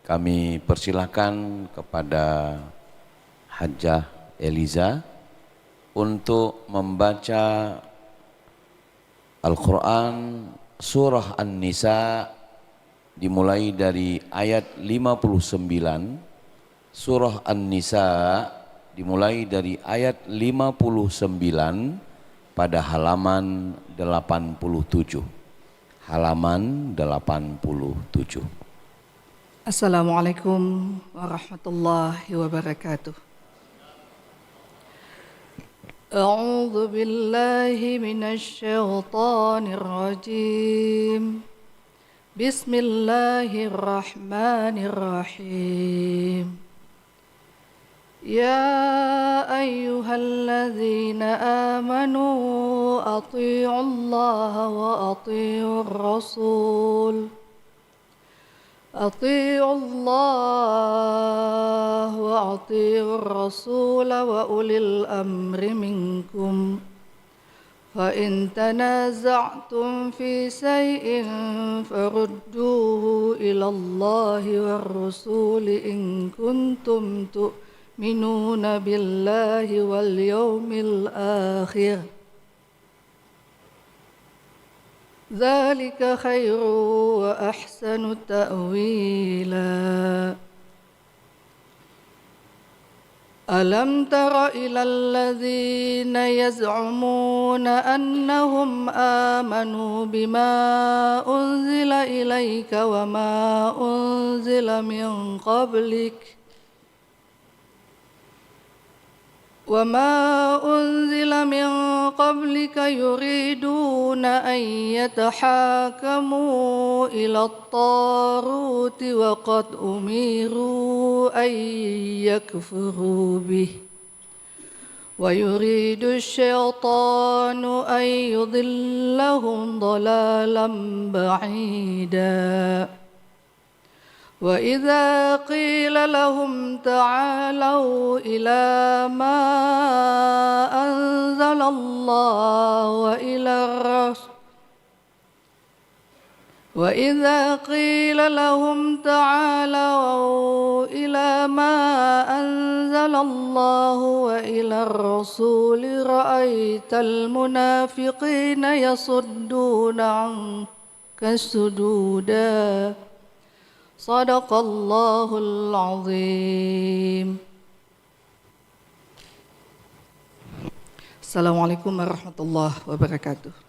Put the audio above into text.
Kami persilahkan kepada Hajjah Eliza untuk membaca Al-Quran Surah An-Nisa dimulai dari ayat 59. Surah An-Nisa dimulai dari ayat 59 pada halaman 87. Halaman 87. Assalamualaikum warahmatullahi wabarakatuh. A'udzu billahi minasy syaithanir rajim. Bismillahirrahmanirrahim. Ya ayyuhalladzina amanu athi'ullaha wa athi'ur rasul. أطيعوا الله وأطيعوا الرسول وأولي الأمر منكم فإن تنازعتم في شيء فردوه إلى الله والرسول إن كنتم تؤمنون بالله واليوم الآخر ذلك خير وأحسن تأويلا ألم تر إلى الذين يزعمون أنهم آمنوا بما أنزل إليك وما أنزل من قبلك يريدون أن يتحاكموا إلى الطاغوت وقد أمروا أن يكفروا به ويريد الشيطان أن يضلهم ضلالا بعيدا وإذا قيل لهم تعالوا إلى ما أنزل الله وإلى الرسول رأيت المنافقين يصدون عنك صدودا صدق الله العظيم. Assalamualaikum warahmatullahi wabarakatuh.